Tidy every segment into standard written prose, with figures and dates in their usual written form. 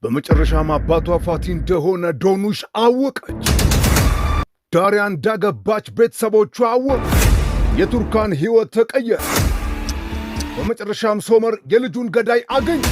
በመጨረሻም አባቷ ፋቲ እንደሆነ ዶኑሽ አወቀች። ዳሪያ እንዳገባች ቤተሰቦቿ አወቁ። የቱርካን ሕይወት ተቀየረ። በመጨረሻም ሶመር የልጁን ገዳይ አገኘ።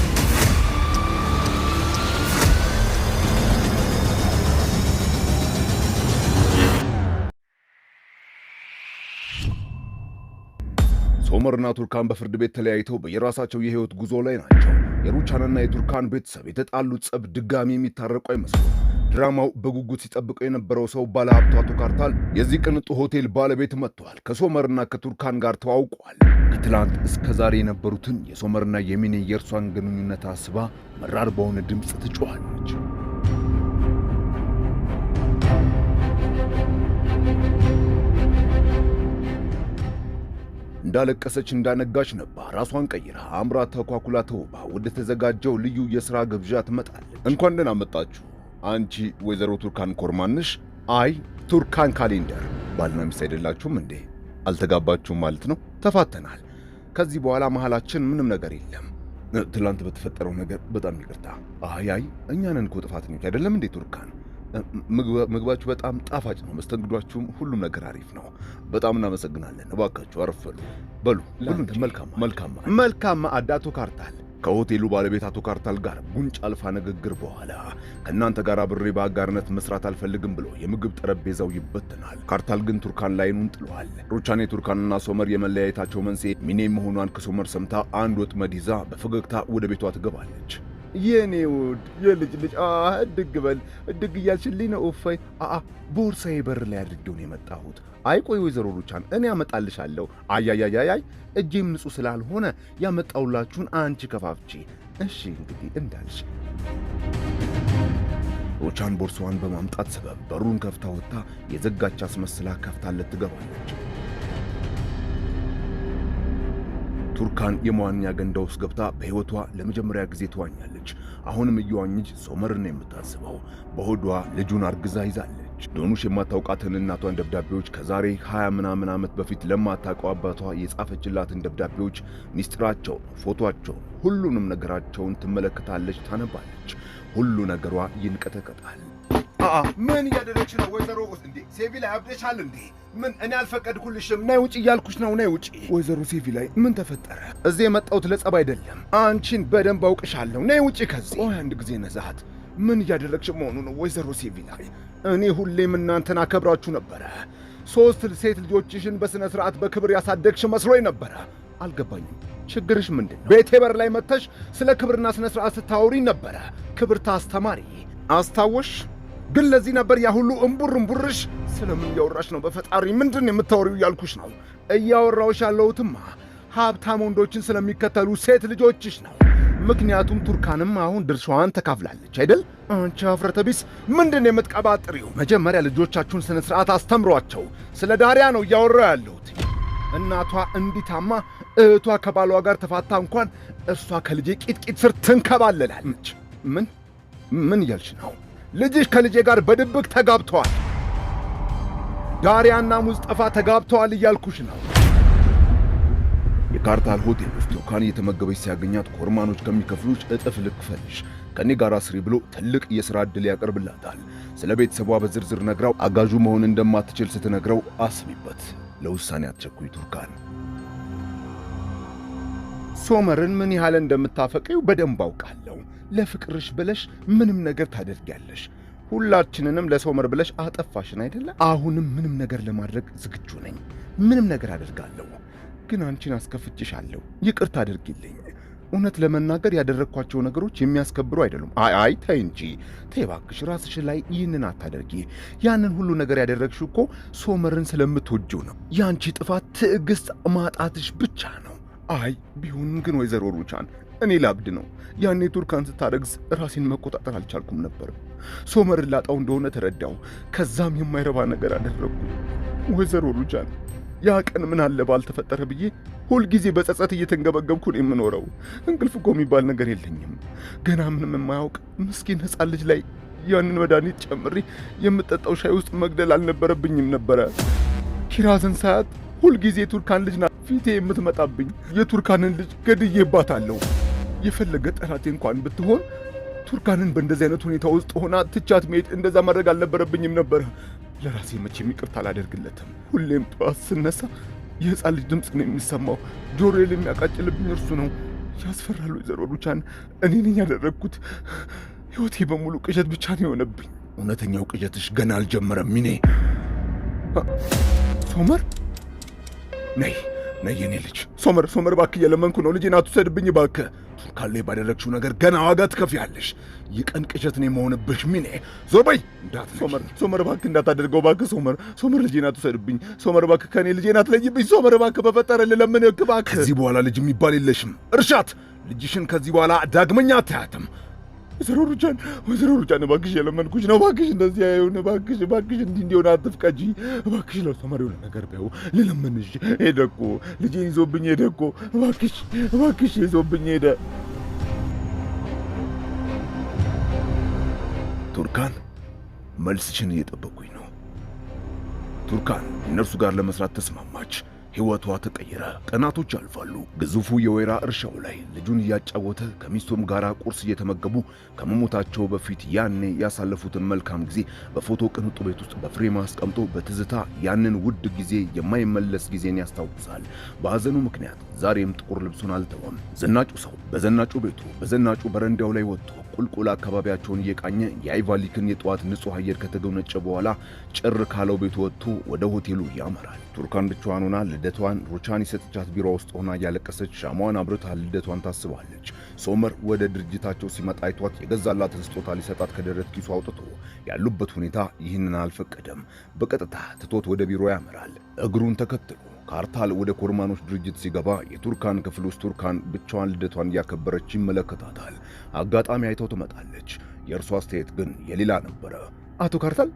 ሶመርና ቱርካን በፍርድ ቤት ተለያይተው በየራሳቸው የሕይወት ጉዞ ላይ ናቸው። የሩቻንና የቱርካን ቤተሰብ የተጣሉት ጸብ ድጋሚ የሚታረቁ አይመስሉም። ድራማው በጉጉት ሲጠብቀው የነበረው ሰው ባለሀብቱ አቶ ካርታል የዚህ ቅንጡ ሆቴል ባለቤት መጥቷል። ከሶመርና ከቱርካን ጋር ተዋውቋል። ከትላንት እስከ ዛሬ የነበሩትን የሶመርና የሚኔ የእርሷን ግንኙነት አስባ መራር በሆነ ድምፅ ትጮኻለች። እንዳለቀሰች እንዳነጋች ነባ ራሷን ቀይራ አምራ ተኳኩላ ተውባ ወደ ተዘጋጀው ልዩ የሥራ ግብዣ ትመጣለች። እንኳን ደህና መጣችሁ። አንቺ ወይዘሮ ቱርካን ኮርማንሽ? አይ ቱርካን ካሌንደር። ባልና ሚስት አይደላችሁም እንዴ? አልተጋባችሁም ማለት ነው? ተፋተናል። ከዚህ በኋላ መሃላችን ምንም ነገር የለም። ትላንት በተፈጠረው ነገር በጣም ይቅርታ። አይ እኛ ነን እኮ ጥፋተኞች አይደለም እንዴ ቱርካን? ምግባችሁ በጣም ጣፋጭ ነው። መስተንግዷችሁም ሁሉም ነገር አሪፍ ነው። በጣም እናመሰግናለን። እባካችሁ አረፍ በሉ። መልካም ማዕድ አቶ ካርታል። ከሆቴሉ ባለቤት አቶ ካርታል ጋር ጉንጭ አልፋ ንግግር በኋላ ከእናንተ ጋር አብሬ በአጋርነት መስራት አልፈልግም ብሎ የምግብ ጠረጴዛው ይበትናል። ካርታል ግን ቱርካን ላይ አይኑን ጥሏል። ሩቻኔ ቱርካንና ሶመር የመለያየታቸው መንስኤ ሚኔ መሆኗን ከሶመር ሰምታ አንድ ወጥመድ ይዛ በፈገግታ ወደ ቤቷ ትገባለች። የኔ ውድ የልጅ እድግ እያልሽልኝ ነው? እፎይ ቦርሳዬ በር ላይ አድርጌው ነው የመጣሁት። አይ ቆይ ወይዘሮ ሩቻን እኔ አመጣልሻለሁ። አያያያይ እጄም ንጹህ ስላልሆነ ያመጣውላችሁን አንቺ ከፋፍቺ። እሺ እንግዲህ እንዳልሽ። ሩቻን ቦርሳዋን በማምጣት ሰበብ በሩን ከፍታ ወጥታ የዘጋች አስመስላ ከፍታለት ትገባለች። ቱርካን የመዋኛ ገንዳ ውስጥ ገብታ በሕይወቷ ለመጀመሪያ ጊዜ ትዋኛለች። አሁንም እየዋኘች ሶመርን ነው የምታስበው። በሆዷ ልጁን አርግዛ ይዛለች። ዶኑሽ የማታውቃትን እናቷን ደብዳቤዎች ከዛሬ 20 ምናምን ዓመት በፊት ለማታውቀው አባቷ የጻፈችላትን ደብዳቤዎች ሚስጥራቸውን፣ ፎቶአቸውን፣ ሁሉንም ነገራቸውን ትመለከታለች፣ ታነባለች። ሁሉ ነገሯ ይንቀጠቀጣል። ምን እያደረግሽ ነው ወይዘሮ? እንዴ ሴቪ ላይ አብደሻል እንዴ? ምን እኔ አልፈቀድኩልሽም። ነይ ውጪ እያልኩሽ ነው። ነይ ውጪ። ወይዘሮ ሴቪ ላይ ምን ተፈጠረ? እዚህ የመጣሁት ለጸብ አይደለም። አንቺን በደንብ አውቅሻለሁ። ነይ ውጪ ከዚህ። ቆይ አንድ ጊዜ ነዛት። ምን እያደረግሽ መሆኑ ነው ወይዘሮ ሴቪ ላይ? እኔ ሁሌም እናንተን አከብራችሁ ነበረ። 3 ሴት ልጆችሽን በስነ ስርዓት በክብር ያሳደግሽ መስሎኝ ነበረ። አልገባኝም። ችግርሽ ምንድን ነው? ቤቴ በር ላይ መጥተሽ ስለ ክብርና ስነ ስርዓት ስታወሪ ነበረ። ክብርት አስተማሪ አስታወሽ? ግን ለዚህ ነበር ያ ሁሉ እምቡርሽ። ስለምን እያወራሽ ነው? በፈጣሪ ምንድን የምታወሪው እያልኩሽ ነው። እያወራውሽ ያለሁትማ ሀብታም ወንዶችን ስለሚከተሉ ሴት ልጆችሽ ነው። ምክንያቱም ቱርካንም አሁን ድርሻዋን ተካፍላለች አይደል? አንቺ አፍረተ ቢስ ምንድን የምትቀባጥሪው? መጀመሪያ ልጆቻችሁን ስነ ስርዓት አስተምሯቸው። ስለ ዳሪያ ነው እያወራው ያለሁት። እናቷ እንዲታማ እህቷ ከባሏ ጋር ተፋታ እንኳን እርሷ ከልጄ ቂጥቂጥ ስር ትንከባለላለች። ምን እያልሽ ነው? ልጅሽ ከልጄ ጋር በድብቅ ተጋብተዋል። ዳሪያና ሙስጠፋ ተጋብተዋል እያልኩሽ ነው። የካርታል ሆቴል ውስጥ ቱርካን እየተመገበች ሲያገኛት ኮርማኖች ከሚከፍሉሽ እጥፍ ልክፈልሽ ከኔ ጋር ስሪ ብሎ ትልቅ የሥራ ዕድል ያቀርብላታል። ስለ ቤተሰቧ በዝርዝር ነግራው አጋዡ መሆን እንደማትችል ስትነግረው አስቢበት፣ ለውሳኔ አትቸኩይ ቱርካን። ሶመርን ምን ያህል እንደምታፈቅሪው በደንብ አውቃለሁ። ለፍቅርሽ ብለሽ ምንም ነገር ታደርጊያለሽ። ሁላችንንም ለሶመር ብለሽ አጠፋሽን አይደለ? አሁንም ምንም ነገር ለማድረግ ዝግጁ ነኝ። ምንም ነገር አደርጋለሁ። ግን አንቺን አስከፍቼሻለሁ። ይቅርታ አድርጊልኝ። እውነት ለመናገር ያደረግኳቸው ነገሮች የሚያስከብሩ አይደሉም። አይ ተይ እንጂ ተይ እባክሽ፣ ራስሽ ላይ ይህንን አታደርጊ። ያንን ሁሉ ነገር ያደረግሽው እኮ ሶመርን ስለምትወጂው ነው። ያንቺ ጥፋት ትዕግስት ማጣትሽ ብቻ ነው። አይ ቢሆንም ግን ወይዘሮ ሩቻን እኔ ላብድ ነው። ያኔ ቱርካን ስታረግዝ ራሴን መቆጣጠር አልቻልኩም ነበር። ሶመርን ላጣው እንደሆነ ተረዳው። ከዛም የማይረባ ነገር አደረግኩ። ወይዘሮ ሩቻን ያ ቀን ምን አለ ባልተፈጠረ ብዬ ሁልጊዜ በጸጸት እየተንገበገብኩ ነው የምኖረው። እንቅልፍ እኮ የሚባል ነገር የለኝም። ገና ምንም የማያውቅ ምስኪን ሕፃን ልጅ ላይ ያንን መድኃኒት ጨምሬ የምጠጣው ሻይ ውስጥ መግደል አልነበረብኝም ነበረ። ኪራዝን ሳያት ሁልጊዜ ቱርካን ልጅ ናት ፊቴ የምትመጣብኝ። የቱርካንን ልጅ ገድዬባታለሁ። የፈለገ ጠላቴ እንኳን ብትሆን ቱርካንን በእንደዚህ አይነት ሁኔታ ውስጥ ሆና ትቻት መሄድ እንደዛ ማድረግ አልነበረብኝም ነበር። ለራሴ መቼም ይቅርታ አላደርግለትም። ሁሌም ጠዋት ስነሳ የሕፃን ልጅ ድምፅ ነው የሚሰማው። ጆሮዬን የሚያቃጭልብኝ እርሱ ነው። ያስፈራል ወይዘሮ ሩቻን። እኔ ነኝ ያደረግኩት። ሕይወቴ በሙሉ ቅዠት ብቻ ነው የሆነብኝ። እውነተኛው ቅዠትሽ ገና አልጀመረም ሚኔ። ሶመር ነይ የኔ ልጅ። ሶመር እባክህ እየለመንኩ ነው። ልጄን አትውሰድብኝ እባክህ። ቱርካን ላይ ባደረግሽው ነገር ገና ዋጋ ትከፍያለሽ። የቀን ቅዠት ነው የመሆንብሽ ሚኔ። ዞር በይ። ሶመር እባክህ እንዳታደርገው እባክህ። ሶመር ልጄን አትውሰድብኝ። ሶመር እባክህ ከኔ ልጄን አትለይብኝ። ሶመር እባክህ በፈጠረ ልለምንህ እባክህ። ከዚህ በኋላ ልጅ የሚባል የለሽም። እርሻት። ልጅሽን ከዚህ በኋላ ዳግመኛ አታያትም። ወይዘሮ ሩቻን እባክሽ የለመንኩሽ ነው። እባክሽ እንደዚህ አይሁን። እባክሽ እንዲህ እንዲሆን አትፍቀጂ። እባክሽ ለሶመር የሆነ ነገር በይው። ልለምንሽ። ሄደ እኮ ልጄን ይዞብኝ ሄደ እኮ። እባክሽ ይዞብኝ ሄደ። ቱርካን መልስሽን እየጠበቅኩኝ ነው። ቱርካን እነርሱ ጋር ለመስራት ተስማማች። ሕይወቷ ተቀየረ። ቀናቶች ያልፋሉ። ግዙፉ የወይራ እርሻው ላይ ልጁን እያጫወተ ከሚስቱም ጋር ቁርስ እየተመገቡ ከመሞታቸው በፊት ያኔ ያሳለፉትን መልካም ጊዜ በፎቶ ቅንጡ ቤት ውስጥ በፍሬም አስቀምጦ በትዝታ ያንን ውድ ጊዜ የማይመለስ ጊዜን ያስታውሳል። በሐዘኑ ምክንያት ዛሬም ጥቁር ልብሱን አልተወም። ዘናጩ ሰው በዘናጩ ቤቱ በዘናጩ በረንዳው ላይ ወጥቶ ቁልቁል አካባቢያቸውን እየቃኘ የአይቫሊክን የጠዋት ንጹሕ አየር ከተጎነጨ በኋላ ጭር ካለው ቤቱ ወጥቶ ወደ ሆቴሉ ያመራል። ቱርካን ብቻዋን ሆና ልደቷን ሩቻን የሰጠቻት ቢሮ ውስጥ ሆና እያለቀሰች ሻማዋን አብርታ ልደቷን ታስባለች። ሶመር ወደ ድርጅታቸው ሲመጣ አይቷት የገዛላትን ስጦታ ሊሰጣት ከደረት ኪሱ አውጥቶ ያሉበት ሁኔታ ይህንን አልፈቀደም። በቀጥታ ትቶት ወደ ቢሮ ያመራል። እግሩን ተከትሎ ካርታል ወደ ኮርማኖች ድርጅት ሲገባ የቱርካን ክፍል ውስጥ ቱርካን ብቻዋን ልደቷን እያከበረች ይመለከታታል። አጋጣሚ አይተው ትመጣለች። የእርሷ አስተያየት ግን የሌላ ነበረ። አቶ ካርታል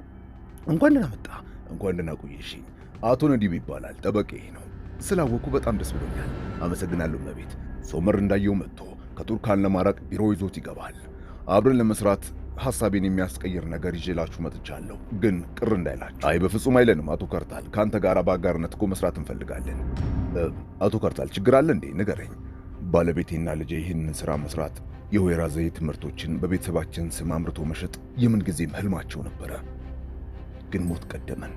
እንኳን ደህና መጣ። እንኳን ደህና ቆየሽኝ። አቶ ነዲብ ይባላል። ጠበቃዬ ነው። ስላወኩ በጣም ደስ ብሎኛል። አመሰግናለሁ እመቤት። ሶመር እንዳየው መጥቶ ከቱርካን ለማራቅ ቢሮ ይዞት ይገባል። አብረን ለመስራት ሐሳቤን የሚያስቀይር ነገር ይዤላችሁ መጥቻለሁ፣ ግን ቅር እንዳይላችሁ። አይ በፍጹም አይለንም አቶ ካርታል። ካንተ ጋር በአጋርነት እኮ መስራት እንፈልጋለን። አቶ ካርታል ችግር አለ እንዴ? ንገረኝ። ባለቤቴና ልጄ ይህንን ሥራ መስራት፣ የወይራ ዘይት ምርቶችን በቤተሰባችን ስም አምርቶ መሸጥ የምን ጊዜም ህልማቸው ነበረ። ግን ሞት ቀደመን።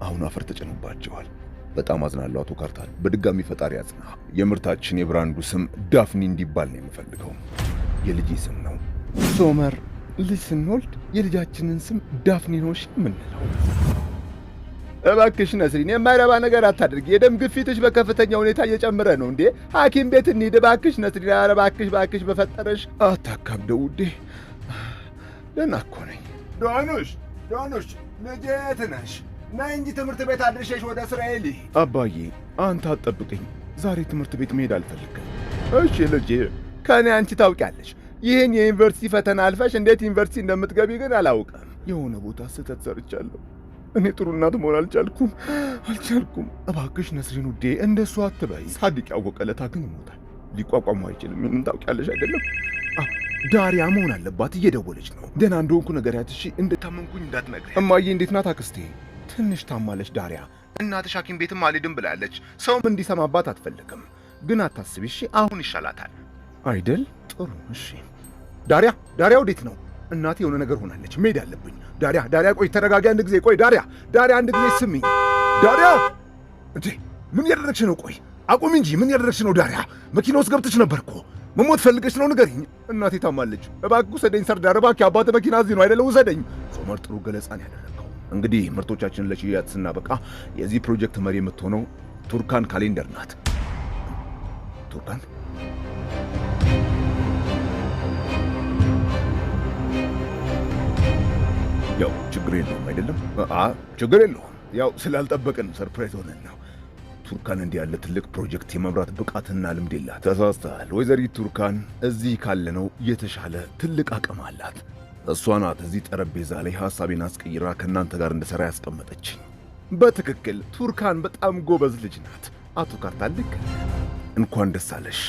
አሁን አፈር ተጨኖባቸዋል። በጣም አዝናለሁ አቶ ካርታል። በድጋሚ ፈጣሪ ያጽና። የምርታችን የብራንዱ ስም ዳፍኒ እንዲባል ነው የምፈልገው። የልጄ ስም ነው። ሶመር ልጅ ስንወልድ የልጃችንን ስም ዳፍኒ ነው የምንለው። እባክሽ ነስሪን የማይረባ ነገር አታድርጊ። የደም ግፊትሽ በከፍተኛ ሁኔታ እየጨመረ ነው እንዴ። ሐኪም ቤት እንሂድ እባክሽ ነስሪን። ኧረ እባክሽ በፈጠረሽ አታካብደው ውዴ። ደህና እኮ ነኝ። ዶኑሽ ልጄ የት ነሽ? ነይ እንጂ ትምህርት ቤት አድርሼሽ ወደ እስራኤል። አባዬ አንተ አትጠብቀኝ። ዛሬ ትምህርት ቤት መሄድ አልፈልግም። እሺ ልጄ፣ ከእኔ አንቺ ታውቂያለሽ። ይህን የዩኒቨርሲቲ ፈተና አልፈሽ እንዴት ዩኒቨርሲቲ እንደምትገቢ ግን አላውቅም። የሆነ ቦታ ስህተት ሰርቻለሁ። እኔ ጥሩ እናት መሆን አልቻልኩም። እባክሽ ነስሪን ውዴ እንደሱ አትበይ። ሳዲቅ ያወቀ ለታ ግን ይሞታል። ሊቋቋሙ አይችልም። ምን ታውቂያለሽ አይደለም? ዳሪያ መሆን አለባት። እየደወለች ነው። ደህና እንደሆንኩ ነገሪያት እሺ። እንደታመምኩኝ እንዳትነግሪ። እማዬ እንዴት ናት አክስቴ? ትንሽ ታማለች ዳሪያ። እናትሽ ሐኪም ቤትም አልሄድም ብላለች። ሰውም እንዲሰማባት አትፈልግም። ግን አታስቢ እሺ፣ አሁን ይሻላታል አይደል? ጥሩ እሺ። ዳሪያ ወዴት ነው? እናቴ የሆነ ነገር ሆናለች። መሄድ አለብኝ። ዳሪያ ቆይ ተረጋጊ አንድ ጊዜ። ቆይ ዳሪያ አንድ ጊዜ ስሚኝ። ዳሪያ እንዴ ምን ያደረግሽ ነው? ቆይ አቁሚ እንጂ ምን ያደረግሽ ነው? ዳሪያ መኪና ውስጥ ገብተሽ ነበር እኮ። መሞት ፈልገሽ ነው? ንገሪኝ። እናቴ ታማለች። እባክህ ውሰደኝ ሰርዳር፣ እባክህ አባተ መኪና እዚህ ነው አይደለ? ውሰደኝ። ሶመር ጥሩ ገለጻን ያደረገው። እንግዲህ ምርቶቻችንን ለሽያጭ ስናበቃ የዚህ ፕሮጀክት መሪ የምትሆነው ቱርካን ካሌንደር ናት። ቱርካን ያው ችግር የለውም አይደለም? ችግር የለውም። ያው ስላልጠበቅን ሰርፕራይዝ ሆነን ነው። ቱርካን እንዲህ ያለ ትልቅ ፕሮጀክት የመምራት ብቃትና ልምድ የላት። ተሳስተሃል። ወይዘሪት ቱርካን እዚህ ካለነው የተሻለ ትልቅ አቅም አላት። እሷ ናት እዚህ ጠረጴዛ ላይ ሐሳቤን አስቀይራ ከእናንተ ጋር እንድሠራ ያስቀመጠችኝ። በትክክል ቱርካን በጣም ጎበዝ ልጅ ናት። አቶ ካርታል ልክ። እንኳን ደስ አለሽ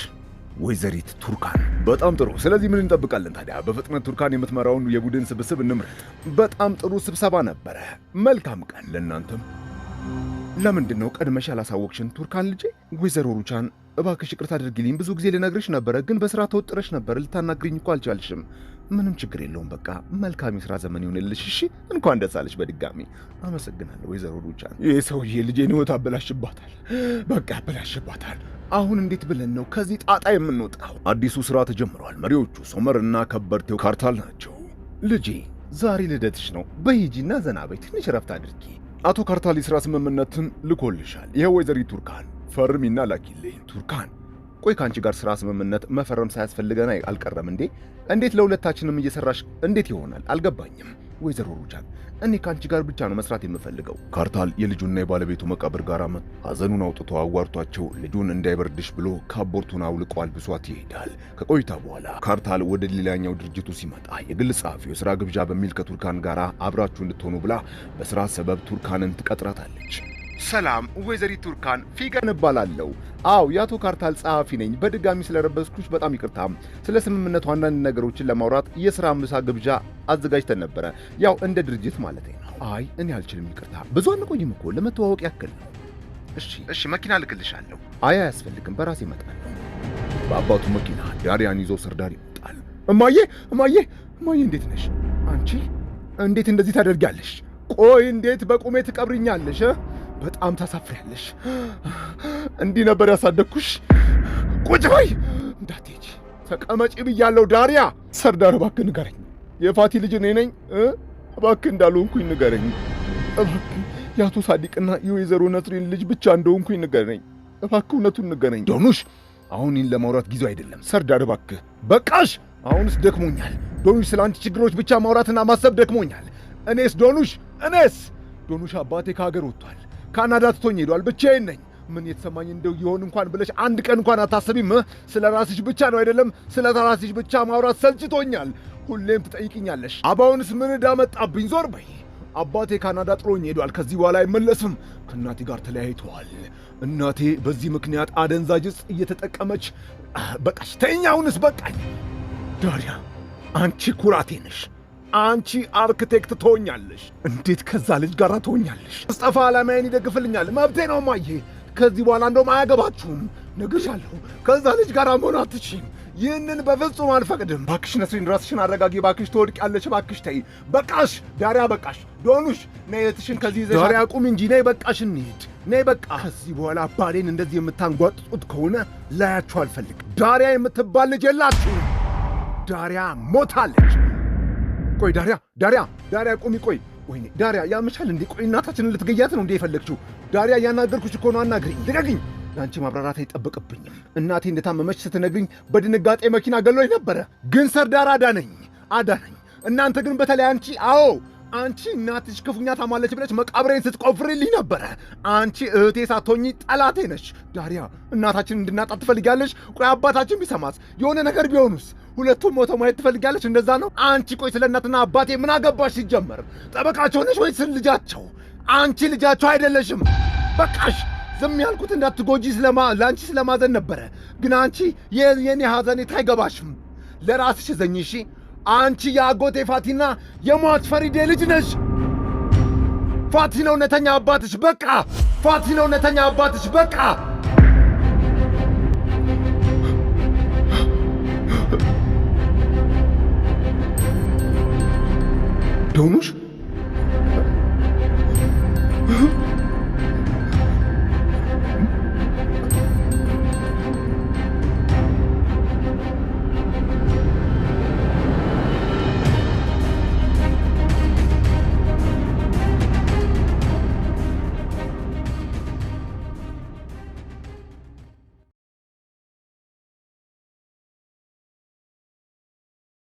ወይዘሪት ቱርካን። በጣም ጥሩ። ስለዚህ ምን እንጠብቃለን ታዲያ? በፍጥነት ቱርካን የምትመራውን የቡድን ስብስብ እንምረጥ። በጣም ጥሩ ስብሰባ ነበረ። መልካም ቀን ለእናንተም። ለምንድን ነው ቀድመሽ ያላሳወቅሽን ቱርካን ልጄ? ወይዘሮ ሩቻን እባክሽ ይቅርታ አድርጊልኝ። ብዙ ጊዜ ልነግርሽ ነበረ፣ ግን በስራ ተወጥረሽ ነበር። ልታናግሪኝ እኮ አልቻልሽም። ምንም ችግር የለውም። በቃ መልካም የሥራ ዘመን ይሁንልሽ። እሺ፣ እንኳን ደስ አለሽ በድጋሚ። አመሰግናለሁ ወይዘሮ ሩጫን። ይህ ሰውዬ ልጄን ሕይወት አበላሽባታል። በቃ አበላሽባታል። አሁን እንዴት ብለን ነው ከዚህ ጣጣ የምንወጣው? አዲሱ ሥራ ተጀምሯል። መሪዎቹ ሶመርና ከበርቴው ካርታል ናቸው። ልጄ ዛሬ ልደትሽ ነው። በሂጂና ዘና በይ፣ ትንሽ ረፍት አድርጊ። አቶ ካርታል የሥራ ስምምነትን ልኮልሻል። ይኸው ወይዘሪት ቱርካን ፈርሚና ላኪልኝ። ቱርካን ቆይ ከአንቺ ጋር ሥራ ስምምነት መፈረም ሳያስፈልገን አልቀረም እንዴ? እንዴት ለሁለታችንም እየሰራሽ እንዴት ይሆናል? አልገባኝም። ወይዘሮ ሩጫን እኔ ከአንቺ ጋር ብቻ ነው መስራት የምፈልገው። ካርታል የልጁና የባለቤቱ መቃብር ጋር ሐዘኑን አውጥቶ አዋርቷቸው ልጁን እንዳይበርድሽ ብሎ ካቦርቱን አውልቆ አልብሷት ይሄዳል። ከቆይታ በኋላ ካርታል ወደ ሌላኛው ድርጅቱ ሲመጣ የግል ጸሐፊው የሥራ ግብዣ በሚል ከቱርካን ጋር አብራችሁ እንድትሆኑ ብላ በሥራ ሰበብ ቱርካንን ትቀጥራታለች። ሰላም ወይዘሪት ቱርካን፣ ፊገን እባላለሁ። አዎ የአቶ ካርታል ጸሐፊ ነኝ። በድጋሚ ስለረበስኩሽ በጣም ይቅርታ። ስለ ስምምነቱ አንዳንድ ነገሮችን ለማውራት የሥራ ምሳ ግብዣ አዘጋጅተን ነበረ። ያው እንደ ድርጅት ማለት ነው። አይ እኔ አልችልም፣ ይቅርታ። ብዙ አንቆይም እኮ ለመተዋወቅ ያክል ነው። እሺ መኪና ልክልሻለሁ። አይ አያስፈልግም፣ በራሴ እመጣለሁ። በአባቱ መኪና ዳሪያን ይዞ ሰርዳር ይመጣል። እማዬ እንዴት ነሽ? አንቺ እንዴት እንደዚህ ታደርጊያለሽ? ቆይ እንዴት በቁሜ ትቀብርኛለሽ? በጣም ታሳፍሪያለሽ። እንዲህ ነበር ያሳደግኩሽ። ቁጭ በይ፣ እንዳትሄጂ፣ ተቀመጪ ብያለሁ። ዳሪያ፣ ሰርዳር እባክህ ንገረኝ፣ የፋቲ ልጅ እኔ ነኝ? እባክህ እንዳልሆንኩኝ ንገረኝ። እባክህ የአቶ ሳዲቅና የወይዘሮ ነስሪን ልጅ ብቻ እንደሆንኩኝ ንገረኝ። እባክህ እውነቱን ንገረኝ። ዶኑሽ፣ አሁን ይህን ለማውራት ጊዜው አይደለም። ሰርዳር እባክህ በቃሽ። አሁንስ ደክሞኛል ዶኑሽ። ስለ አንቺ ችግሮች ብቻ ማውራትና ማሰብ ደክሞኛል። እኔስ ዶኑሽ አባቴ ከሀገር ወጥቷል። ካናዳ ትቶኝ ሄዷል። ብቻዬን ነኝ። ምን የተሰማኝ እንደው ይሆን እንኳን ብለሽ አንድ ቀን እንኳን አታስቢም? ስለ ራስሽ ብቻ ነው አይደለም? ስለ ራስሽ ብቻ ማውራት ሰልችቶኛል። ሁሌም ትጠይቅኛለሽ። አባውንስ ምን ዕዳ መጣብኝ? ዞር በይ። አባቴ ካናዳ ጥሎኝ ሄዷል። ከዚህ በኋላ አይመለስም። ከእናቴ ጋር ተለያይተዋል። እናቴ በዚህ ምክንያት አደንዛዥ ዕፅ እየተጠቀመች። በቃሽ፣ ተይኝ። አሁንስ በቃኝ። ዳሪያ፣ አንቺ ኩራቴ ነሽ። አንቺ አርክቴክት ትሆኛለሽ። እንዴት ከዛ ልጅ ጋር ትሆኛለሽ? ሙስጠፋ ዓላማዬን ይደግፍልኛል። መብቴ ነው እማዬ። ከዚህ በኋላ እንደውም አያገባችሁም። ነግሬሻለሁ። ከዛ ልጅ ጋር መሆን አትችይም። ይህንን በፍጹም አልፈቅድም። ባክሽ ነስሪን፣ ራስሽን አረጋጊ። ባክሽ ትወድቂያለሽ። ባክሽ ተይ። በቃሽ ዳሪያ፣ በቃሽ። ዶኑሽ ነይ፣ እህትሽን ከዚህ ይዘሽ ዳሪያ ቁሚ እንጂ ነይ። በቃሽ፣ እንሂድ። ነይ በቃ። ከዚህ በኋላ ባሌን እንደዚህ የምታንጓጥጡት ከሆነ ላያችሁ አልፈልግም። ዳሪያ የምትባል ልጅ የላችሁም። ዳሪያ ሞታለች። ቆይ ዳሪያ ቁሚ። ቆይ ወይኔ ዳሪያ ያምሻል እንዴ? ቆይ እናታችንን ልትገያት ነው እንዴ የፈለግችው? ዳሪያ እያናገርኩሽ እኮ ነው። አናግሪኝ። ልቀቅኝ። ለአንቺ ማብራራት አይጠበቅብኝም። እናቴ እንደታመመች ስትነግሪኝ በድንጋጤ መኪና ገሎኝ ነበረ፣ ግን ሰርዳር አዳነኝ። እናንተ ግን በተለይ አንቺ እናትሽ ክፉኛ ታማለች ብለሽ መቃብሬን ስትቆፍርልኝ ነበረ። አንቺ እህቴ ሳትሆኚ ጠላቴ ነሽ። ዳሪያ እናታችን እንድናጣት ትፈልጊያለሽ? ቆይ አባታችን ቢሰማስ? የሆነ ነገር ቢሆኑስ? ሁለቱም ሞተው ማየት ትፈልጊያለሽ? እንደዛ ነው? አንቺ ቆይ ስለ እናትና አባቴ ምን አገባሽ? ሲጀመር ጠበቃቸው ነሽ ወይስ ልጃቸው? አንቺ ልጃቸው አይደለሽም። በቃሽ። ዝም ያልኩት እንዳትጎጂ ለአንቺ ስለማዘን ነበረ፣ ግን አንቺ የኔ ሐዘኔት አይገባሽም። ለራስሽ ዘኝ። እሺ አንቺ የአጎቴ ፋቲና የሟች ፈሪዴ ልጅ ነሽ። ፋቲ ነው እውነተኛ አባትሽ። በቃ ፋቲ ነው እውነተኛ አባትሽ። በቃ ዶኑሽ